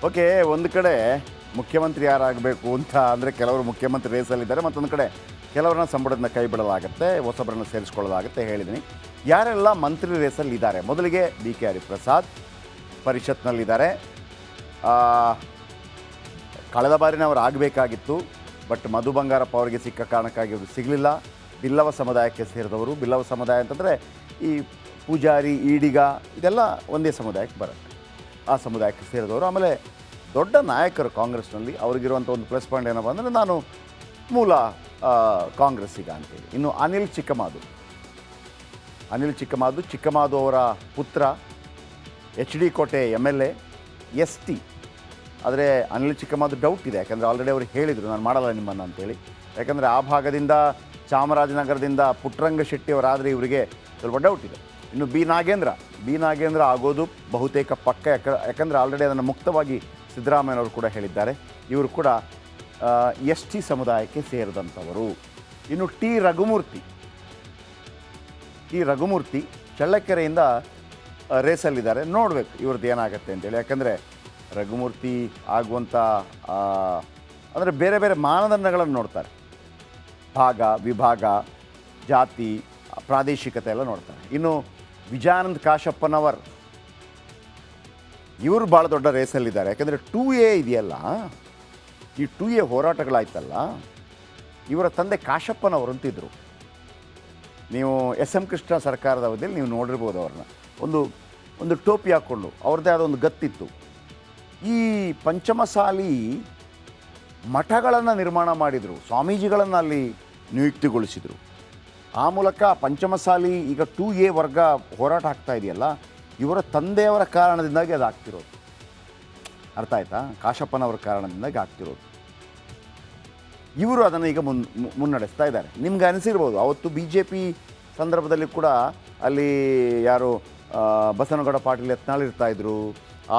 Okay, ಒಂದು ಕಡೆ ಮುಖ್ಯಮಂತ್ರಿ ಯಾರಾಗಬೇಕು ಅಂತ ಅಂದರೆ ಕೆಲವರು ಮುಖ್ಯಮಂತ್ರಿ ರೇಸಲ್ಲಿದ್ದಾರೆ, ಮತ್ತೊಂದು ಕಡೆ ಕೆಲವರನ್ನ ಸಂಬಳದಿಂದ ಕೈ ಬಿಡಲಾಗುತ್ತೆ, ಹೊಸಬರನ್ನು ಸೇರಿಸ್ಕೊಳ್ಳಲಾಗುತ್ತೆ. ಹೇಳಿದ್ದೀನಿ ಯಾರೆಲ್ಲ ಮಂತ್ರಿ ರೇಸಲ್ಲಿದ್ದಾರೆ. ಮೊದಲಿಗೆ ಬಿ ಕೆ ಹರಿಪ್ರಸಾದ್ ಪರಿಷತ್ನಲ್ಲಿದ್ದಾರೆ. ಕಳೆದ ಬಾರಿನ ಅವರು ಆಗಬೇಕಾಗಿತ್ತು, ಬಟ್ ಮಧು ಬಂಗಾರಪ್ಪ ಅವರಿಗೆ ಸಿಕ್ಕ ಕಾರಣಕ್ಕಾಗಿ ಅವರು ಸಿಗಲಿಲ್ಲ. ಬಿಲ್ಲವ ಸಮುದಾಯಕ್ಕೆ ಸೇರಿದವರು. ಬಿಲ್ಲವ ಸಮುದಾಯ ಅಂತಂದರೆ ಈ ಪೂಜಾರಿ, ಈಡಿಗ ಇದೆಲ್ಲ ಒಂದೇ ಸಮುದಾಯಕ್ಕೆ ಬರುತ್ತೆ. ಆ ಸಮುದಾಯಕ್ಕೆ ಸೇರಿದವರು. ಆಮೇಲೆ ದೊಡ್ಡ ನಾಯಕರು ಕಾಂಗ್ರೆಸ್ನಲ್ಲಿ. ಅವ್ರಿಗಿರುವಂಥ ಒಂದು ಪ್ಲಸ್ ಪಾಯಿಂಟ್ ಏನಪ್ಪ ಅಂದರೆ ನಾನು ಮೂಲ ಕಾಂಗ್ರೆಸ್ಸಿಗ ಅಂತೇಳಿ. ಇನ್ನು ಅನಿಲ್ ಚಿಕ್ಕಮಾದು ಅವರ ಪುತ್ರ ಎಚ್ ಡಿ ಕೋಟೆ MLA ST. ಆದರೆ ಅನಿಲ್ ಚಿಕ್ಕಮಾದು ಡೌಟ್ ಇದೆ, ಯಾಕಂದರೆ ಆಲ್ರೆಡಿ ಅವರು ಹೇಳಿದರು ನಾನು ಮಾಡಲ್ಲ ನಿಮ್ಮನ್ನು ಅಂತೇಳಿ. ಯಾಕಂದರೆ ಆ ಭಾಗದಿಂದ ಚಾಮರಾಜನಗರದಿಂದ ಪುಟ್ಟರಂಗ ಶೆಟ್ಟಿ ಅವರಾದರೆ ಇವರಿಗೆ ಸ್ವಲ್ಪ ಡೌಟ್ ಇದೆ. ಇನ್ನು ಬಿ ನಾಗೇಂದ್ರ ಆಗೋದು ಬಹುತೇಕ ಪಕ್ಕ. ಯಾಕಂದರೆ ಆಲ್ರೆಡಿ ಅದನ್ನು ಮುಕ್ತವಾಗಿ ಸಿದ್ದರಾಮಯ್ಯನವರು ಕೂಡ ಹೇಳಿದ್ದಾರೆ. ಇವರು ಕೂಡ ST ಸಮುದಾಯಕ್ಕೆ ಸೇರಿದಂಥವರು. ಇನ್ನು ಟಿ ರಘುಮೂರ್ತಿ ಚಳ್ಳಕೆರೆಯಿಂದ ರೇಸಲ್ಲಿದ್ದಾರೆ. ನೋಡಬೇಕು ಇವ್ರದ್ದು ಏನಾಗುತ್ತೆ ಅಂತೇಳಿ. ಯಾಕಂದರೆ ರಘುಮೂರ್ತಿ ಆಗುವಂಥ ಅಂದರೆ ಬೇರೆ ಬೇರೆ ಮಾನದಂಡಗಳನ್ನು ನೋಡ್ತಾರೆ. ಭಾಗ, ವಿಭಾಗ, ಜಾತಿ, ಪ್ರಾದೇಶಿಕತೆ ಎಲ್ಲ ನೋಡ್ತಾರೆ. ಇನ್ನು ವಿಜಯಾನಂದ್ ಕಾಶಪ್ಪನವರ್ ಇವರು ಭಾಳ ದೊಡ್ಡ ರೇಸಲ್ಲಿದ್ದಾರೆ. ಯಾಕಂದರೆ 2A ಇದೆಯಲ್ಲ, ಈ 2A ಹೋರಾಟಗಳಾಯ್ತಲ್ಲ, ಇವರ ತಂದೆ ಕಾಶಪ್ಪನವರು ಅಂತಿದ್ರು. ನೀವು SM ಕೃಷ್ಣ ಸರ್ಕಾರದ ಅವಧಿಯಲ್ಲಿ ನೀವು ನೋಡಿರ್ಬೋದು ಅವ್ರನ್ನ. ಒಂದು ಟೋಪಿ ಹಾಕ್ಕೊಂಡು ಅವ್ರದ್ದೇ ಆದ ಒಂದು ಗತ್ತಿತ್ತು. ಈ ಪಂಚಮಸಾಲಿ ಮಠಗಳನ್ನು ನಿರ್ಮಾಣ ಮಾಡಿದರು, ಸ್ವಾಮೀಜಿಗಳನ್ನು ಅಲ್ಲಿ ನಿಯುಕ್ತಿಗೊಳಿಸಿದರು. ಆ ಮೂಲಕ ಪಂಚಮಸಾಲಿ ಈಗ 2A ವರ್ಗ ಹೋರಾಟ ಆಗ್ತಾ ಇದೆಯಲ್ಲ, ಇವರ ತಂದೆಯವರ ಕಾರಣದಿಂದಾಗಿ ಅದು ಆಗ್ತಿರೋದು. ಅರ್ಥ ಆಯ್ತಾ? ಕಾಶಪ್ಪನವರ ಕಾರಣದಿಂದಾಗಿ ಆಗ್ತಿರೋದು. ಇವರು ಅದನ್ನು ಈಗ ಮುನ್ನಡೆಸ್ತಾ ಇದ್ದಾರೆ. ನಿಮ್ಗೆ ಅನಿಸಿರ್ಬೋದು ಅವತ್ತು BJP ಸಂದರ್ಭದಲ್ಲಿ ಕೂಡ ಅಲ್ಲಿ ಯಾರು ಬಸವನಗೌಡ ಪಾಟೀಲ್ ಯತ್ನಾಳ್ ಇರ್ತಾಯಿದ್ರು,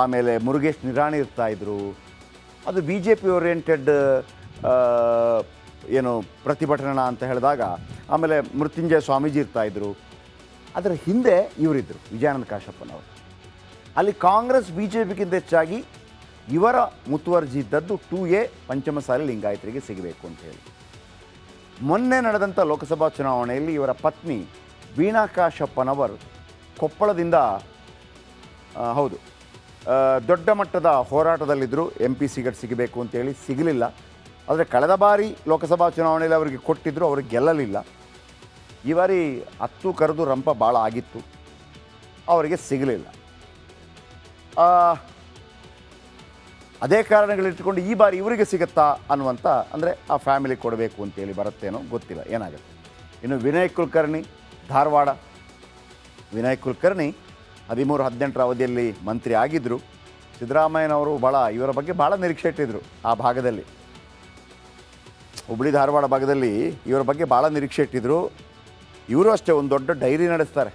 ಆಮೇಲೆ ಮುರುಗೇಶ್ ನಿರಾಣಿ ಇರ್ತಾಯಿದ್ರು. ಅದು BJP ಓರಿಯೆಂಟೆಡ್ ಏನು ಪ್ರತಿಭಟನಾ ಅಂತ ಹೇಳಿದಾಗ ಆಮೇಲೆ ಮೃತ್ಯುಂಜಯ ಸ್ವಾಮೀಜಿ ಇರ್ತಾಯಿದ್ರು. ಅದರ ಹಿಂದೆ ಇವರಿದ್ದರು, ವಿಜಯಾನಂದ ಕಾಶಪ್ಪನವರು. ಅಲ್ಲಿ ಕಾಂಗ್ರೆಸ್ BJPಗಿಂತ ಹೆಚ್ಚಾಗಿ ಇವರ ಮುತುವರ್ಜಿ ಇದ್ದದ್ದು 2A ಪಂಚಮಸಾಲಿ ಲಿಂಗಾಯತರಿಗೆ ಸಿಗಬೇಕು ಅಂತ ಹೇಳಿ. ಮೊನ್ನೆ ನಡೆದಂಥ ಲೋಕಸಭಾ ಚುನಾವಣೆಯಲ್ಲಿ ಇವರ ಪತ್ನಿ ವೀಣಾ ಕಾಶಪ್ಪನವರು ಕೊಪ್ಪಳದಿಂದ ಹೌದು ದೊಡ್ಡ ಮಟ್ಟದ ಹೋರಾಟದಲ್ಲಿದ್ದರು. MP ಸೀಟ್ ಸಿಗಬೇಕು ಅಂತೇಳಿ ಸಿಗಲಿಲ್ಲ. ಆದರೆ ಕಳೆದ ಬಾರಿ ಲೋಕಸಭಾ ಚುನಾವಣೆಯಲ್ಲಿ ಅವರಿಗೆ ಕೊಟ್ಟಿದ್ದರು, ಅವ್ರಿಗೆ ಗೆಲ್ಲಲಿಲ್ಲ. ಈ ಬಾರಿ 10 ಕರೆದು ರಂಪ ಭಾಳ ಆಗಿತ್ತು, ಅವರಿಗೆ ಸಿಗಲಿಲ್ಲ. ಅದೇ ಕಾರಣಗಳಿಟ್ಕೊಂಡು ಈ ಬಾರಿ ಇವರಿಗೆ ಸಿಗುತ್ತಾ ಅನ್ನುವಂಥ, ಅಂದರೆ ಆ ಫ್ಯಾಮಿಲಿ ಕೊಡಬೇಕು ಅಂತೇಳಿ ಬರುತ್ತೇನೋ ಗೊತ್ತಿಲ್ಲ, ಏನಾಗುತ್ತೆ. ಇನ್ನು ವಿನಯ್ ಕುಲಕರ್ಣಿ ಧಾರವಾಡ. ವಿನಯ್ ಕುಲಕರ್ಣಿ 13-18 ಅವಧಿಯಲ್ಲಿ ಮಂತ್ರಿ ಆಗಿದ್ದರು. ಸಿದ್ದರಾಮಯ್ಯನವರು ಇವರ ಬಗ್ಗೆ ಭಾಳ ನಿರೀಕ್ಷೆ ಇಟ್ಟಿದ್ದರು. ಆ ಭಾಗದಲ್ಲಿ ಹುಬ್ಬಳ್ಳಿ ಧಾರವಾಡ ಭಾಗದಲ್ಲಿ ಇವರ ಬಗ್ಗೆ ಭಾಳ ನಿರೀಕ್ಷೆ ಇಟ್ಟಿದ್ದರು. ಇವರು ಅಷ್ಟೇ ಒಂದು ದೊಡ್ಡ ಡೈರಿ ನಡೆಸ್ತಾರೆ.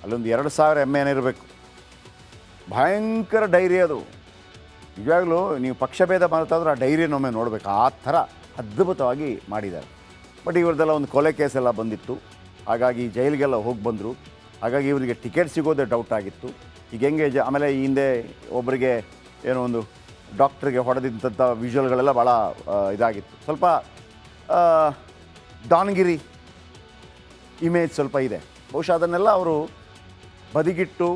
ಅಲ್ಲೊಂದು 2000 ಎಮ್ಮೆ ಇರಬೇಕು. ಭಯಂಕರ ಡೈರಿ ಅದು. ನಿಜವಾಗ್ಲೂ ನೀವು ಪಕ್ಷಭೇದ ಮಾತಾದ್ರೆ ಆ ಡೈರಿನೊಮ್ಮೆ ನೋಡಬೇಕು. ಆ ಥರ ಅದ್ಭುತವಾಗಿ ಮಾಡಿದ್ದಾರೆ. ಬಟ್ ಇವ್ರದ್ದೆಲ್ಲ ಒಂದು ಕೊಲೆ ಕೇಸೆಲ್ಲ ಬಂದಿತ್ತು, ಹಾಗಾಗಿ ಜೈಲಿಗೆಲ್ಲ ಹೋಗಿ ಬಂದರು. ಹಾಗಾಗಿ ಇವರಿಗೆ ಟಿಕೆಟ್ ಸಿಗೋದೇ ಡೌಟ್ ಆಗಿತ್ತು. ಈಗ ಹೆಂಗೆ ಆಮೇಲೆ ಈ ಹಿಂದೆ ಒಬ್ಬರಿಗೆ ಏನೋ ಒಂದು ಡಾಕ್ಟ್ರಿಗೆ ಹೊಡೆದಿದ್ದಂಥ ವಿಜುವಲ್ಗಳೆಲ್ಲ ಭಾಳ ಇದಾಗಿತ್ತು. ಸ್ವಲ್ಪ ದಾವಣಗೆರೆ ಇಮೇಜ್ ಸ್ವಲ್ಪ ಇದೆ. ಬಹುಶಃ ಅದನ್ನೆಲ್ಲ ಅವರು ಬದಿಗಿಟ್ಟು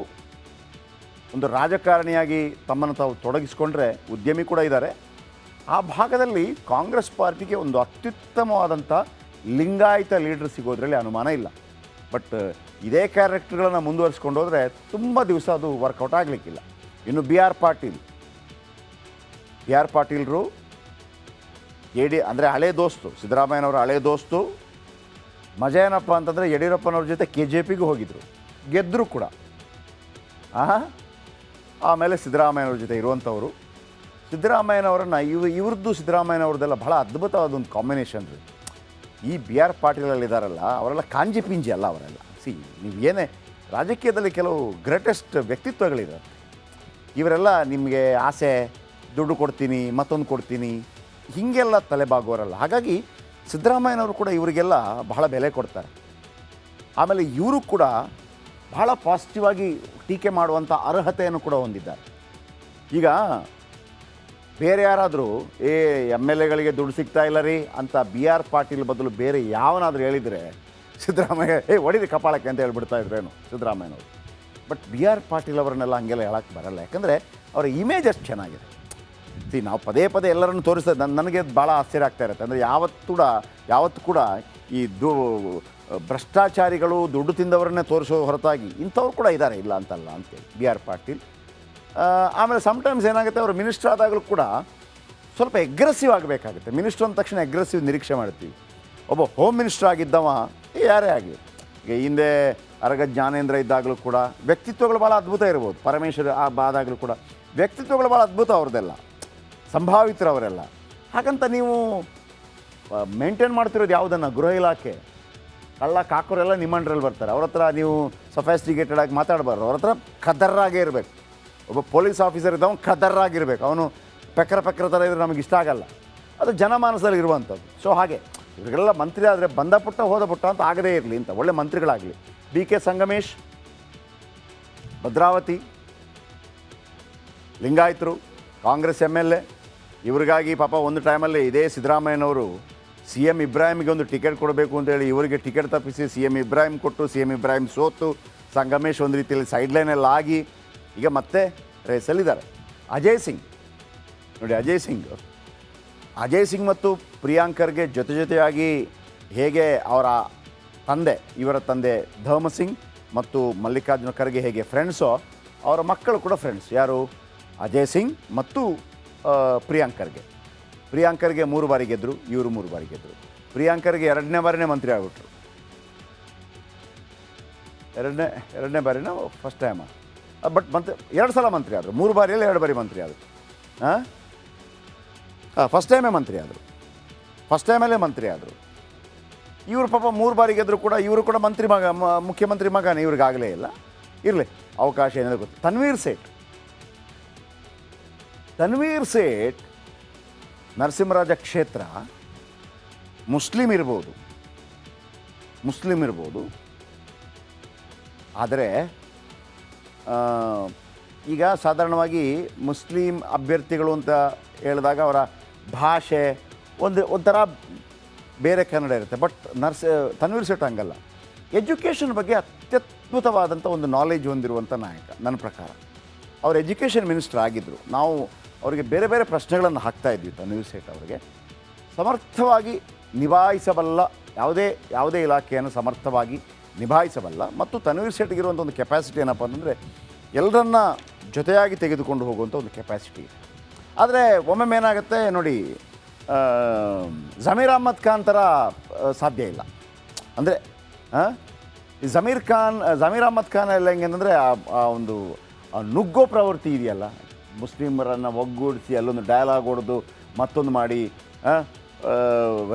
ಒಂದು ರಾಜಕಾರಣಿಯಾಗಿ ತಮ್ಮನ್ನು ತಾವು ತೊಡಗಿಸ್ಕೊಂಡ್ರೆ, ಉದ್ಯಮಿ ಕೂಡ ಇದ್ದಾರೆ. ಆ ಭಾಗದಲ್ಲಿ ಕಾಂಗ್ರೆಸ್ ಪಾರ್ಟಿಗೆ ಒಂದು ಅತ್ಯುತ್ತಮವಾದಂಥ ಲಿಂಗಾಯತ ಲೀಡರ್ ಸಿಗೋದ್ರಲ್ಲಿ ಅನುಮಾನ ಇಲ್ಲ. ಬಟ್ ಇದೇ ಕ್ಯಾರೆಕ್ಟರ್ಗಳನ್ನು ಮುಂದುವರಿಸ್ಕೊಂಡು ಹೋದರೆ ತುಂಬ ದಿವಸ ಅದು ವರ್ಕೌಟ್ ಆಗಲಿಕ್ಕಿಲ್ಲ. ಇನ್ನು ಬಿ ಆರ್ ಪಾಟೀಲ್ರು ಅಂದರೆ ಹಳೆ ದೋಸ್ತು, ಸಿದ್ದರಾಮಯ್ಯನವರ ಹಳೆ ದೋಸ್ತು. ಮಜಾ ಏನಪ್ಪ ಅಂತಂದರೆ ಯಡಿಯೂರಪ್ಪನವ್ರ ಜೊತೆ KJPಗೂ ಹೋಗಿದ್ದರು, ಗೆದ್ದರು ಕೂಡ. ಆಮೇಲೆ ಸಿದ್ದರಾಮಯ್ಯನವ್ರ ಜೊತೆ ಇರುವಂಥವರು. ಸಿದ್ದರಾಮಯ್ಯನವರನ್ನು ಇವ್ರದ್ದು ಸಿದ್ದರಾಮಯ್ಯನವ್ರದ್ದೆಲ್ಲ ಭಾಳ ಅದ್ಭುತವಾದ ಒಂದು ಕಾಂಬಿನೇಷನ್ ರೀ. ಈ ಬಿ ಆರ್ ಪಾಟೀಲಲ್ಲಿದ್ದಾರಲ್ಲ, ಅವರೆಲ್ಲ ಕಾಂಜಿ ಪಿಂಜಿ ಅಲ್ಲ ಅವರೆಲ್ಲ. ನೀವು ಏನೇ ರಾಜಕೀಯದಲ್ಲಿ ಕೆಲವು ಗ್ರೇಟೆಸ್ಟ್ ವ್ಯಕ್ತಿತ್ವಗಳಿದ್ದಾರೆ. ಇವರೆಲ್ಲ ನಿಮಗೆ ಆಸೆ, ದುಡ್ಡು ಕೊಡ್ತೀನಿ, ಮತ್ತೊಂದು ಕೊಡ್ತೀನಿ, ಹೀಗೆಲ್ಲ ತಲೆಬಾಗೋರಲ್ಲ. ಹಾಗಾಗಿ ಸಿದ್ದರಾಮಯ್ಯನವರು ಕೂಡ ಇವರಿಗೆಲ್ಲ ಬಹಳ ಬೆಲೆ ಕೊಡ್ತಾರೆ. ಆಮೇಲೆ ಇವರು ಕೂಡ ಬಹಳ ಪಾಸಿಟಿವ್ ಆಗಿ ಟೀಕೆ ಮಾಡುವಂಥ ಅರ್ಹತೆಯನ್ನು ಕೂಡ ಹೊಂದಿದ್ದಾರೆ. ಈಗ ಬೇರೆ ಯಾರಾದರೂ ಎಮ್ ಎಲ್ ಎಗಳಿಗೆ ದುಡ್ಡು ಸಿಗ್ತಾ ಇಲ್ಲ ರೀ ಅಂತ ಬಿ ಆರ್ ಪಾಟೀಲ್ ಬದಲು ಬೇರೆ ಯಾವನಾದರೂ ಹೇಳಿದರೆ ಸಿದ್ದರಾಮಯ್ಯ ಹೊಡಿರಿ ಕಪಾಳಕ್ಕೆ ಅಂತ ಹೇಳ್ಬಿಡ್ತಾ ಇದ್ರೇನು ಸಿದ್ದರಾಮಯ್ಯನವರು. ಬಟ್ ಬಿ ಆರ್ ಪಾಟೀಲ್ ಅವರನ್ನೆಲ್ಲ ಹಂಗೆಲ್ಲ ಹೇಳಕ್ಕೆ ಬರಲ್ಲ, ಯಾಕಂದರೆ ಅವರ ಇಮೇಜ್ ಅಷ್ಟು ಚೆನ್ನಾಗಿದೆ. ನಾವು ಪದೇ ಪದೇ ಎಲ್ಲರನ್ನು ತೋರಿಸೋದು ನನಗೆ ಭಾಳ ಆಶ್ಚರ್ಯ ಆಗ್ತಾ ಇರುತ್ತೆ. ಅಂದರೆ ಯಾವತ್ತೂ ಕೂಡ ಈ ಭ್ರಷ್ಟಾಚಾರಿಗಳು ದುಡ್ಡು ತಿಂದವರನ್ನೇ ತೋರಿಸೋ ಹೊರತಾಗಿ ಇಂಥವ್ರು ಕೂಡ ಇದ್ದಾರೆ, ಇಲ್ಲ ಅಂತಲ್ಲ ಅಂತೇಳಿ ಬಿ ಆರ್ ಪಾಟೀಲ್. ಆಮೇಲೆ ಸಮ್ಟೈಮ್ಸ್ ಏನಾಗುತ್ತೆ, ಅವರು ಮಿನಿಸ್ಟರ್ ಆದಾಗಲೂ ಕೂಡ ಸ್ವಲ್ಪ ಎಗ್ರೆಸಿವ್ ಆಗಬೇಕಾಗುತ್ತೆ. ಮಿನಿಸ್ಟರ್ ಅಂದ ತಕ್ಷಣ ಎಗ್ರೆಸಿವ್ ನಿರೀಕ್ಷೆ ಮಾಡ್ತೀವಿ. ಒಬ್ಬ ಹೋಮ್ ಮಿನಿಸ್ಟರ್ ಆಗಿದ್ದವ ಯಾರೇ ಆಗಲಿ, ಈಗ ಹಿಂದೆ ಅರಗ ಜ್ಞಾನೇಂದ್ರ ಇದ್ದಾಗಲೂ ಕೂಡ ವ್ಯಕ್ತಿತ್ವಗಳು ಭಾಳ ಅದ್ಭುತ ಇರ್ಬೋದು. ಪರಮೇಶ್ವರ್ ಆದಾಗಲೂ ಕೂಡ ವ್ಯಕ್ತಿತ್ವಗಳು ಭಾಳ ಅದ್ಭುತ ಅವ್ರದ್ದೆಲ್ಲ, ಸಂಭಾವಿತರು ಅವರೆಲ್ಲ. ಹಾಗಂತ ನೀವು ಮೇಂಟೈನ್ ಮಾಡ್ತಿರೋದು ಯಾವುದನ್ನು, ಗೃಹ ಇಲಾಖೆ ಕಳ್ಳ ಕಾಕೋರೆಲ್ಲ ನಿಮ್ಮ ಅಂಡ್ರಲ್ಲಿ ಬರ್ತಾರೆ. ಅವ್ರ ಹತ್ರ ನೀವು ಸೊಫೆಸ್ಟಿಕೇಟೆಡ್ ಆಗಿ ಮಾತಾಡಬಾರ್ದು. ಅವ್ರ ಹತ್ರ ಖದರ್ರಾಗೇ ಇರಬೇಕು. ಒಬ್ಬ ಪೊಲೀಸ್ ಆಫೀಸರ್ ಇದ್ದವನು ಖದರ್ರಾಗಿರ್ಬೇಕು. ಅವನು ಪೆಕ್ರ ಥರ ಇದ್ರೆ ನಮಗೆ ಇಷ್ಟ ಆಗಲ್ಲ. ಅದು ಜನಮಾನಸದಲ್ಲಿ ಇರುವಂಥದ್ದು. ಸೊ ಹಾಗೆ ಇವರಿಗೆಲ್ಲ ಮಂತ್ರಿ ಆದರೆ ಬಂದ ಪುಟ್ಟ ಹೋದ ಪುಟ್ಟ ಅಂತ ಆಗದೇ ಇರಲಿ ಅಂತ ಒಳ್ಳೆ ಮಂತ್ರಿಗಳಾಗಲಿ. ಬಿ ಕೆ ಸಂಗಮೇಶ್, ಭದ್ರಾವತಿ, ಲಿಂಗಾಯತರು, ಕಾಂಗ್ರೆಸ್ ಎಮ್ ಎಲ್ ಎ, ಇವ್ರಿಗಾಗಿ ಪಾಪ ಒಂದು ಟೈಮಲ್ಲಿ ಇದೇ ಸಿದ್ದರಾಮಯ್ಯನವರು ಸಿ ಎಮ್ ಇಬ್ರಾಹಿಮ್ಗೆ ಒಂದು ಟಿಕೆಟ್ ಕೊಡಬೇಕು ಅಂತೇಳಿ ಇವರಿಗೆ ಟಿಕೆಟ್ ತಪ್ಪಿಸಿ ಸಿ ಎಮ್ ಇಬ್ರಾಹಿಂ ಕೊಟ್ಟು, ಸಿ ಎಮ್ ಇಬ್ರಾಹಿಂ ಸೋತು, ಸಂಗಮೇಶ್ ಒಂದು ರೀತಿಯಲ್ಲಿ ಸೈಡ್ಲೈನೆಲ್ಲ ಆಗಿ ಈಗ ಮತ್ತೆ ರೇಸಲ್ಲಿದ್ದಾರೆ. ಅಜಯ್ ಸಿಂಗ್ ನೋಡಿ, ಅಜಯ್ ಸಿಂಗ್ ಮತ್ತು ಪ್ರಿಯಾಂಕರ್ಗೆ ಜೊತೆಯಾಗಿ ಹೇಗೆ ಇವರ ತಂದೆ ಧರ್ಮಸಿಂಗ್ ಮತ್ತು ಮಲ್ಲಿಕಾರ್ಜುನ ಖರ್ಗೆ ಹೇಗೆ ಫ್ರೆಂಡ್ಸೋ, ಅವರ ಮಕ್ಕಳು ಕೂಡ ಫ್ರೆಂಡ್ಸ್. ಯಾರು? ಅಜಯ್ ಸಿಂಗ್ ಮತ್ತು ಪ್ರಿಯಾಂಕರ್ಗೆ 3 ಬಾರಿ ಗೆದ್ದರು, ಇವರು 3 ಬಾರಿ ಗೆದ್ದರು. ಪ್ರಿಯಾಂಕರ್ಗೆ 2ನೇ ಬಾರಿನೇ ಮಂತ್ರಿ ಆಗಿಬಿಟ್ರು. ಎರಡನೇ ಬಾರಿನ ಫಸ್ಟ್ ಟೈಮ, ಬಟ್ 2 ಸಲ ಮಂತ್ರಿ ಆದರು. 3 ಬಾರಿಯಲ್ಲಿ 2 ಬಾರಿ ಮಂತ್ರಿ ಆದರು. ಫಸ್ಟ್ ಟೈಮೇ ಮಂತ್ರಿ ಆದರು. ಇವರು ಪಾಪ 3 ಬಾರಿ ಗೆದ್ದರು ಕೂಡ, ಇವರು ಕೂಡ ಮುಖ್ಯಮಂತ್ರಿ ಮಗನೇ, ಇವ್ರಿಗಾಗಲೇ ಇಲ್ಲ. ಇರಲಿ, ಅವಕಾಶ ಏನಿದೆ ಗೊತ್ತು. ತನ್ವೀರ್ ಸೇಠ್ ನರಸಿಂಹರಾಜ ಕ್ಷೇತ್ರ ಮುಸ್ಲಿಂ ಇರ್ಬೋದು, ಆದರೆ ಈಗ ಸಾಧಾರಣವಾಗಿ ಮುಸ್ಲಿಂ ಅಭ್ಯರ್ಥಿಗಳು ಅಂತ ಹೇಳಿದಾಗ ಅವರ ಭಾಷೆ ಒಂಥರ ಬೇರೆ ಕನ್ನಡ ಇರುತ್ತೆ. ಬಟ್ ತನ್ವೀರ್ ಸೇಠ್ ಹಂಗಲ್ಲ. ಎಜುಕೇಷನ್ ಬಗ್ಗೆ ಅತ್ಯದ್ಭುತವಾದಂಥ ಒಂದು ನಾಲೆಜ್ ಹೊಂದಿರುವಂಥ ನಾಯಕ ನನ್ನ ಪ್ರಕಾರ. ಅವರು ಎಜುಕೇಷನ್ ಮಿನಿಸ್ಟರ್ ಆಗಿದ್ದರು. ನಾವು ಅವರಿಗೆ ಬೇರೆ ಬೇರೆ ಪ್ರಶ್ನೆಗಳನ್ನು ಹಾಕ್ತಾ ಇದ್ವಿ. ತನ್ವೀರ್ ಸೇಠ್ ಅವರಿಗೆ ಸಮರ್ಥವಾಗಿ ನಿಭಾಯಿಸಬಲ್ಲ, ಯಾವುದೇ ಇಲಾಖೆಯನ್ನು ಸಮರ್ಥವಾಗಿ ನಿಭಾಯಿಸಬಲ್ಲ. ಮತ್ತು ತನ್ವೀರ್ ಸೇಠ್ಗಿರುವಂಥ ಒಂದು ಕೆಪಾಸಿಟಿ ಏನಪ್ಪ ಅಂತಂದರೆ ಎಲ್ಲರನ್ನ ಜೊತೆಯಾಗಿ ತೆಗೆದುಕೊಂಡು ಹೋಗುವಂಥ ಒಂದು ಕೆಪಾಸಿಟಿ ಇದೆ. ಆದರೆ ಒಮ್ಮೊಮ್ಮೆ ಏನಾಗುತ್ತೆ ನೋಡಿ, ಜಮೀರ್ ಅಹ್ಮದ್ ಖಾನ್ ಥರ ಸಾಧ್ಯ ಇಲ್ಲ. ಅಂದರೆ ಈ ಜಮೀರ್ ಅಹ್ಮದ್ ಖಾನ್ ಎಲ್ಲ ಹೆಂಗೆ ಅಂತಂದರೆ ಆ ಒಂದು ನುಗ್ಗೋ ಪ್ರವೃತ್ತಿ ಇದೆಯಲ್ಲ, ಮುಸ್ಲಿಮರನ್ನು ಒಗ್ಗೂಡಿಸಿ ಅಲ್ಲೊಂದು ಡಯಲಾಗ್ ಹೊಡೆದು ಮತ್ತೊಂದು ಮಾಡಿ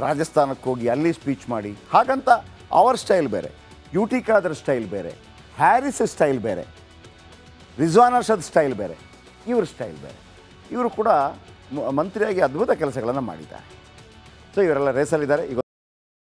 ರಾಜಸ್ಥಾನಕ್ಕೆ ಹೋಗಿ ಅಲ್ಲಿ ಸ್ಪೀಚ್ ಮಾಡಿ, ಹಾಗಂತ ಅವರ ಸ್ಟೈಲ್ ಬೇರೆ, ಯು ಟಿ ಖಾದರ್ ಸ್ಟೈಲ್ ಬೇರೆ, ಹ್ಯಾರಿಸ್ ಸ್ಟೈಲ್ ಬೇರೆ, ರಿಜ್ವಾನ್ ಅರ್ಷದ್ ಸ್ಟೈಲ್ ಬೇರೆ, ಇವ್ರ ಸ್ಟೈಲ್ ಬೇರೆ. ಇವರು ಕೂಡ ಮಂತ್ರಿಯಾಗಿ ಅದ್ಭುತ ಕೆಲಸಗಳನ್ನು ಮಾಡಿದ್ದಾರೆ. ಸೊ ಇವರೆಲ್ಲ ರೇಸಲ್ಲಿದ್ದಾರೆ. ಈಗ